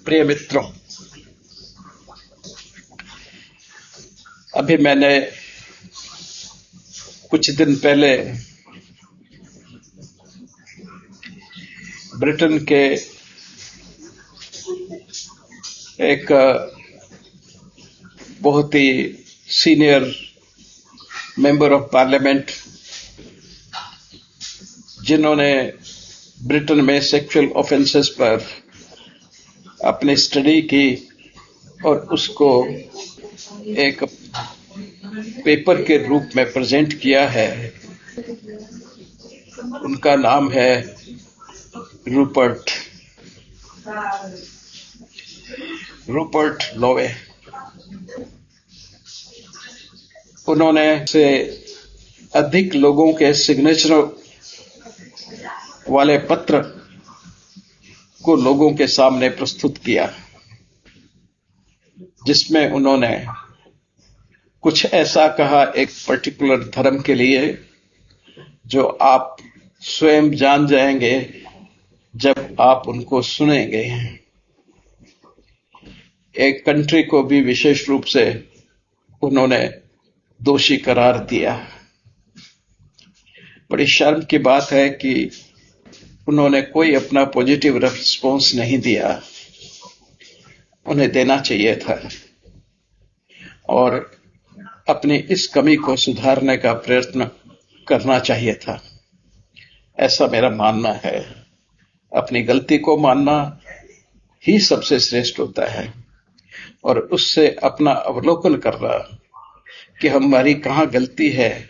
प्रिय मित्रों, अभी मैंने कुछ दिन पहले ब्रिटेन के एक बहुत ही सीनियर मेंबर ऑफ पार्लियामेंट, जिन्होंने ब्रिटेन में सेक्सुअल ऑफेंसेस पर अपनी स्टडी की और उसको एक पेपर के रूप में प्रेजेंट किया है, उनका नाम है रूपर्ट लोवे। उन्होंने से अधिक लोगों के सिग्नेचर वाले पत्र को लोगों के सामने प्रस्तुत किया, जिसमें उन्होंने कुछ ऐसा कहा एक पर्टिकुलर धर्म के लिए जो आप स्वयं जान जाएंगे जब आप उनको सुनेंगे। एक कंट्री को भी विशेष रूप से उन्होंने दोषी करार दिया। बड़ी शर्म की बात है कि उन्होंने कोई अपना पॉजिटिव रिस्पॉन्स नहीं दिया, उन्हें देना चाहिए था और अपनी इस कमी को सुधारने का प्रयत्न करना चाहिए था, ऐसा मेरा मानना है। अपनी गलती को मानना ही सबसे श्रेष्ठ होता है और उससे अपना अवलोकन करना कि हमारी कहाँ गलती है,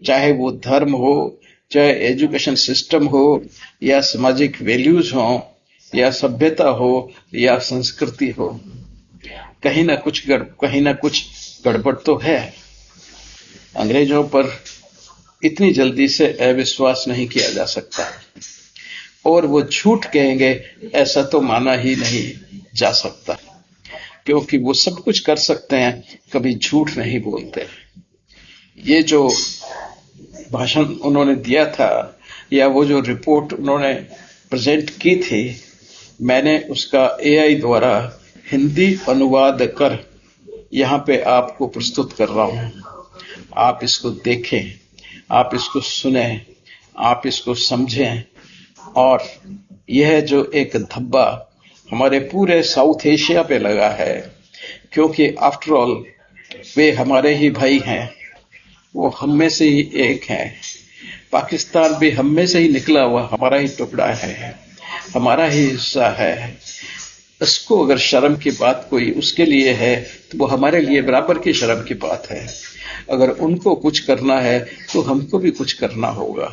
चाहे वो धर्म हो, चाहे एजुकेशन सिस्टम हो, या सामाजिक वैल्यूज हो, या सभ्यता हो, या संस्कृति हो, कहीं ना कुछ गड़बड़ तो है। अंग्रेजों पर इतनी जल्दी से अविश्वास नहीं किया जा सकता और वो झूठ कहेंगे ऐसा तो माना ही नहीं जा सकता, क्योंकि वो सब कुछ कर सकते हैं, कभी झूठ नहीं बोलते। ये जो भाषण उन्होंने दिया था या वो जो रिपोर्ट उन्होंने प्रेजेंट की थी, मैंने उसका AI द्वारा हिंदी अनुवाद कर यहाँ पे आपको प्रस्तुत कर रहा हूँ। आप इसको देखें, आप इसको सुने, आप इसको समझें और यह जो एक धब्बा हमारे पूरे साउथ एशिया पे लगा है, क्योंकि आफ्टर ऑल वे हमारे ही भाई हैं, वो हम में से ही एक है। पाकिस्तान भी हम में से ही निकला हुआ हमारा ही टुकड़ा है, हमारा ही हिस्सा है। इसको अगर शर्म की बात कोई उसके लिए है तो वो हमारे लिए बराबर की शर्म की बात है। अगर उनको कुछ करना है तो हमको भी कुछ करना होगा,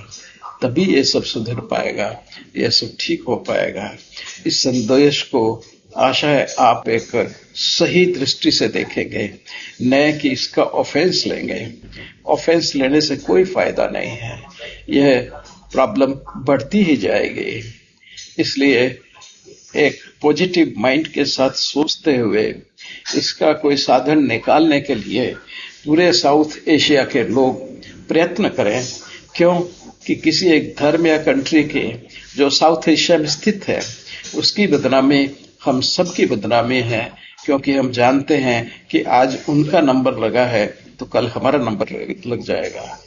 तभी ये सब सुधर पाएगा, ये सब ठीक हो पाएगा। इस संदेश को आशा है आप एक सही दृष्टि से देखेंगे, न कि इसका ऑफेंस लेंगे। ऑफेंस लेने से कोई फायदा नहीं है, यह प्रॉब्लम बढ़ती ही जाएगी। इसलिए एक पॉजिटिव माइंड के साथ सोचते हुए इसका कोई साधन निकालने के लिए पूरे साउथ एशिया के लोग प्रयत्न करें। क्यों कि किसी एक धर्म या कंट्री के जो साउथ एशिया में स्थित है उसकी बदनामी हम सबकी बदनामी है, क्योंकि हम जानते हैं कि आज उनका नंबर लगा है तो कल हमारा नंबर लग जाएगा।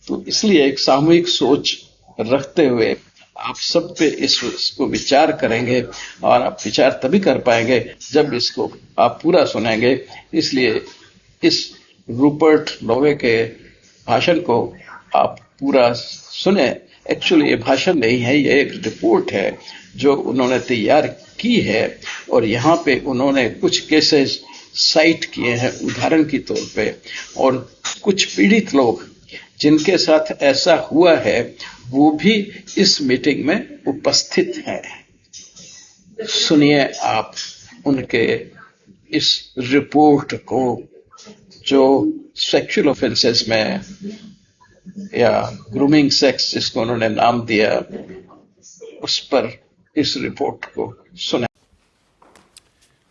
तो इसलिए एक सामूहिक सोच रखते हुए आप सब पे इसको विचार करेंगे और आप विचार तभी कर पाएंगे जब इसको आप पूरा सुनेंगे। इसलिए इस रूपर्ट लोवे के भाषण को आप पूरा सुने। एक्चुअली ये भाषण नहीं है, ये एक रिपोर्ट है जो उन्होंने तैयार की है और यहाँ पे उन्होंने कुछ केसेस साइट किए हैं उदाहरण के तौर पे, और कुछ पीड़ित लोग जिनके साथ ऐसा हुआ है वो भी इस मीटिंग में उपस्थित हैं। सुनिए आप उनके इस रिपोर्ट को जो सेक्सुअल ऑफेंसेस में या ग्रूमिंग सेक्स जिसको उन्होंने नाम दिया, उस पर इस रिपोर्ट को सुने।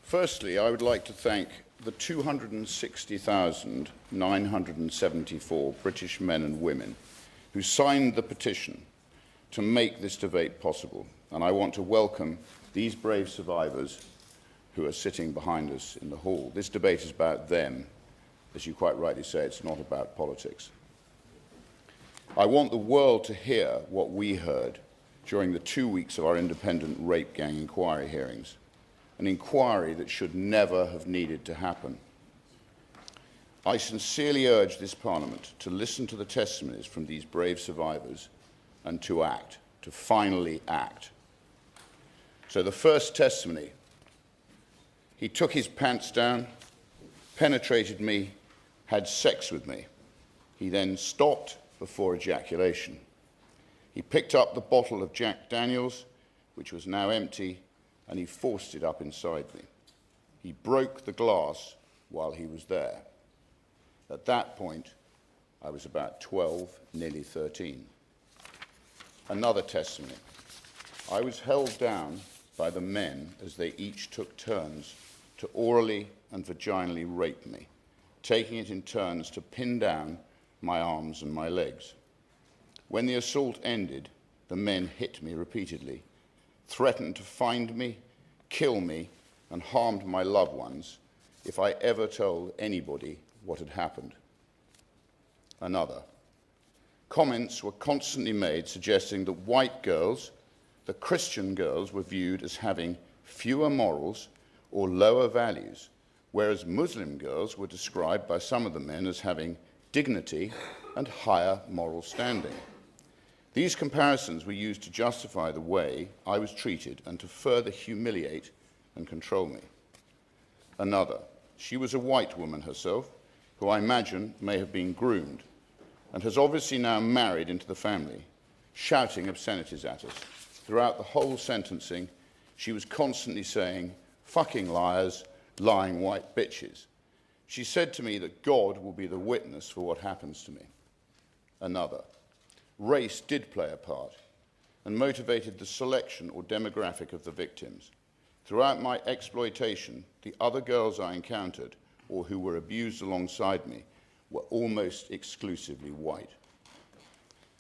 Firstly, I would like to thank the 260,974 British men and women who signed the petition to make this debate possible, and I want to welcome these brave survivors who are sitting behind us in the hall. This debate is about them. As you quite rightly say, it's not about politics. I want the world to hear what we heard during the 2 weeks of our independent rape gang inquiry hearings, an inquiry that should never have needed to happen. I sincerely urge this Parliament to listen to the testimonies from these brave survivors and to act, to finally act. So the first testimony: he took his pants down, penetrated me, had sex with me. He then stopped before ejaculation. He picked up the bottle of Jack Daniels, which was now empty, and he forced it up inside me. He broke the glass while he was there. At that point, I was about 12, nearly 13. Another testimony: I was held down by the men as they each took turns to orally and vaginally rape me, taking it in turns to pin down my arms and my legs. When the assault ended, the men hit me repeatedly, threatened to find me, kill me, and harmed my loved ones if I ever told anybody what had happened. Another: comments were constantly made suggesting that white girls, the Christian girls, were viewed as having fewer morals or lower values, whereas Muslim girls were described by some of the men as having dignity and higher moral standing. These comparisons were used to justify the way I was treated and to further humiliate and control me. Another: she was a white woman herself, who I imagine may have been groomed, and has obviously now married into the family, shouting obscenities at us. Throughout the whole sentencing, she was constantly saying, "Fucking liars, lying white bitches." She said to me that God will be the witness for what happens to me. Another: race did play a part and motivated the selection or demographic of the victims. Throughout my exploitation, the other girls I encountered or who were abused alongside me were almost exclusively white.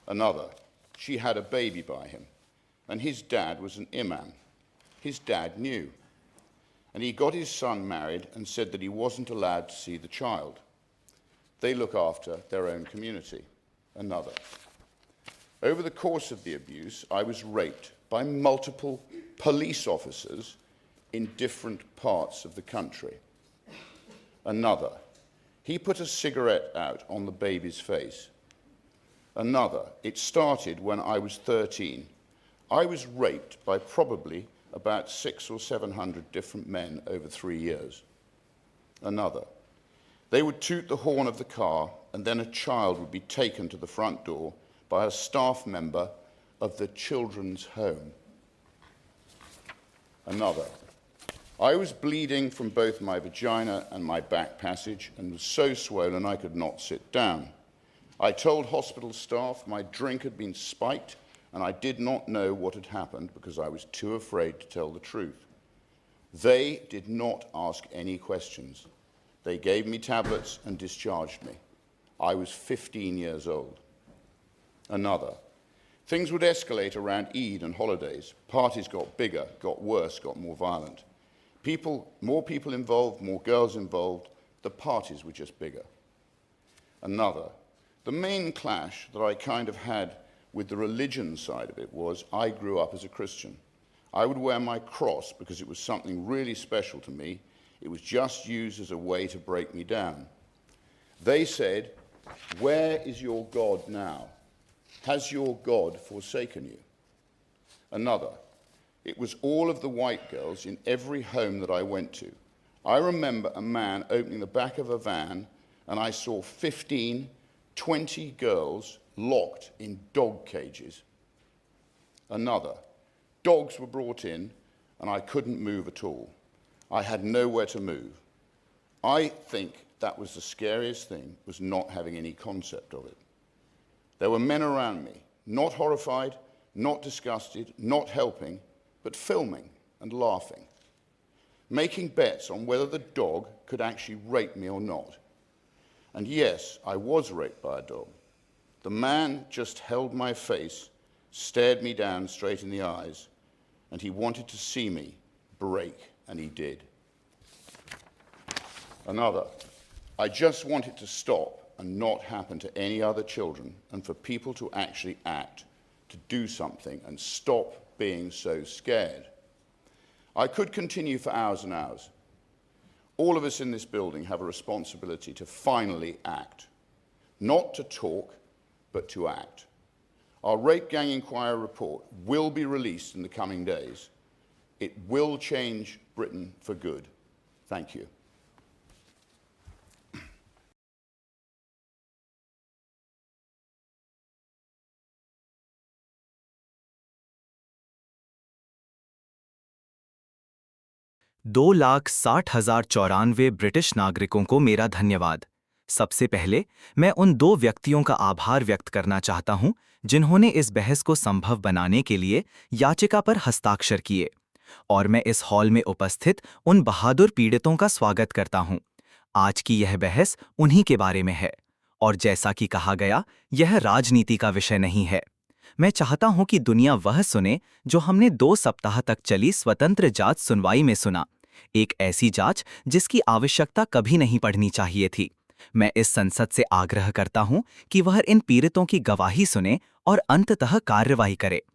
Another: she had a baby by him, and his dad was an imam. His dad knew, and he got his son married and said that he wasn't allowed to see the child. They look after their own community. Another: over the course of the abuse, I was raped by multiple police officers in different parts of the country. Another: he put a cigarette out on the baby's face. Another: it started when I was 13. I was raped by probably about 600 or 700 different men over 3 years. Another: they would toot the horn of the car, and then a child would be taken to the front door by a staff member of the children's home. Another: I was bleeding from both my vagina and my back passage and was so swollen I could not sit down. I told hospital staff my drink had been spiked and I did not know what had happened because I was too afraid to tell the truth. They did not ask any questions. They gave me tablets and discharged me. I was 15 years old. Another: things would escalate around Eid and holidays. Parties got bigger, got worse, got more violent. More people involved, more girls involved. The parties were just bigger. Another: the main clash that I kind of had with the religion side of it was I grew up as a Christian. I would wear my cross because it was something really special to me. It was just used as a way to break me down. They said, "Where is your God now? Has your God forsaken you?" Another: it was all of the white girls in every home that I went to. I remember a man opening the back of a van and I saw 15, 20 girls locked in dog cages. Another: dogs were brought in and I couldn't move at all. I had nowhere to move. I think that was the scariest thing, was not having any concept of it. There were men around me, not horrified, not disgusted, not helping, but filming and laughing, making bets on whether the dog could actually rape me or not. And yes, I was raped by a dog. The man just held my face, stared me down straight in the eyes, and he wanted to see me break, and he did. Another, I just want it to stop and not happen to any other children, and for people to actually act, to do something and stop being so scared. I could continue for hours and hours. All of us in this building have a responsibility to finally act. Not to talk, but to act. Our Rape Gang Inquiry report will be released in the coming days. It will change Britain for good. Thank you. दो lakh 60,094 British नागरिकों को मेरा धन्यवाद। सबसे पहले मैं उन दो व्यक्तियों का आभार व्यक्त करना चाहता हूं जिन्होंने इस बहस को संभव बनाने के लिए याचिका पर हस्ताक्षर किए, और मैं इस हॉल में उपस्थित उन बहादुर पीड़ितों का स्वागत करता हूं। आज की यह बहस उन्हीं के बारे में है, और जैसा कि कहा गया, यह राजनीति का विषय नहीं है। मैं चाहता हूं कि दुनिया वह सुने जो हमने 2 सप्ताह तक चली स्वतंत्र जांच सुनवाई में सुना, एक ऐसी जांच जिसकी आवश्यकता कभी नहीं पड़नी चाहिए थी। मैं इस संसद से आग्रह करता हूं कि वह इन पीड़ितों की गवाही सुने और अंततः कार्रवाई करे।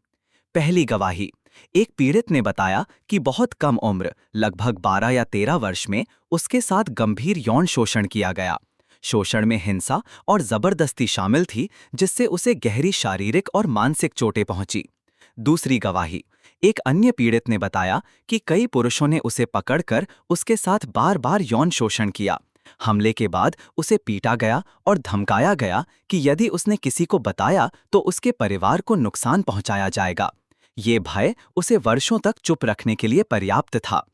पहली गवाही, एक पीड़ित ने बताया कि बहुत कम उम्र, लगभग 12 या 13 वर्ष में उसके साथ गंभीर यौन शोषण किया गया। शोषण में हिंसा और जबरदस्ती शामिल थी, जिससे उसे गहरी शारीरिक और मानसिक चोटें पहुंची। दूसरी गवाही, एक अन्य पीड़ित ने बताया कि कई पुरुषों ने उसे पकड़कर उसके साथ बार-बार यौन शोषण किया। हमले के बाद उसे पीटा गया और धमकाया गया कि यदि उसने किसी को बताया तो उसके परिवार को नुकसान पहुंचाया जाएगा। ये भय उसे वर्षों तक चुप रखने के लिए पर्याप्त था।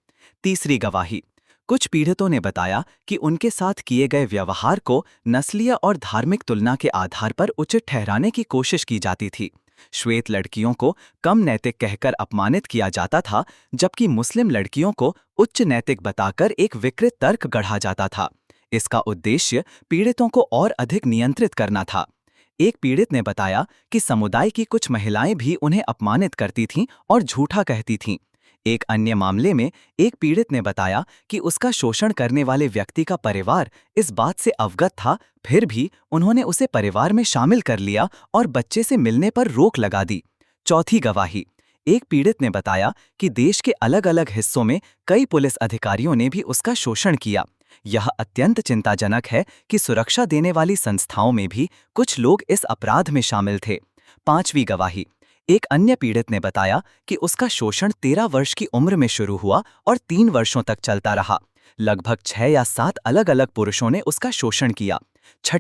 तीसरी गवाही, कुछ पीड़ितों ने बताया कि उनके साथ किए गए व्यवहार को नस्लीय और धार्मिक तुलना के आधार पर उचित ठहराने की कोशिश की जाती थी। श्वेत लड़कियों को कम नैतिक कहकर अपमानित किया जाता था, जबकि मुस्लिम लड़कियों को उच्च नैतिक बताकर एक विकृत तर्क गढ़ा जाता था। इसका उद्देश्य पीड़ितों को और अधिक नियंत्रित करना था। एक पीड़ित ने बताया कि समुदाय की कुछ महिलाएं भी उन्हें अपमानित करती थीं और झूठा कहती थीं। एक अन्य मामले में एक पीड़ित ने बताया कि उसका शोषण करने वाले व्यक्ति का परिवार इस बात से अवगत था, फिर भी उन्होंने उसे परिवार में शामिल कर लिया और बच्चे से मिलने पर रोक लगा दी। चौथी गवाही, एक पीड़ित ने बताया कि देश के अलग-अलग हिस्सों में कई पुलिस अधिकारियों ने भी उसका शोषण किया। यह अत्यंत चिंताजनक है कि सुरक्षा देने वाली संस्थाओं में भी कुछ लोग इस अपराध में शामिल थे। पांचवी गवाही, एक अन्य पीड़ित ने बताया कि उसका शोषण 13 वर्ष की उम्र में शुरू हुआ और 3 वर्षों तक चलता रहा। लगभग 6 या 7 अलग-अलग पुरुषों ने उसका शोषण किया। छठी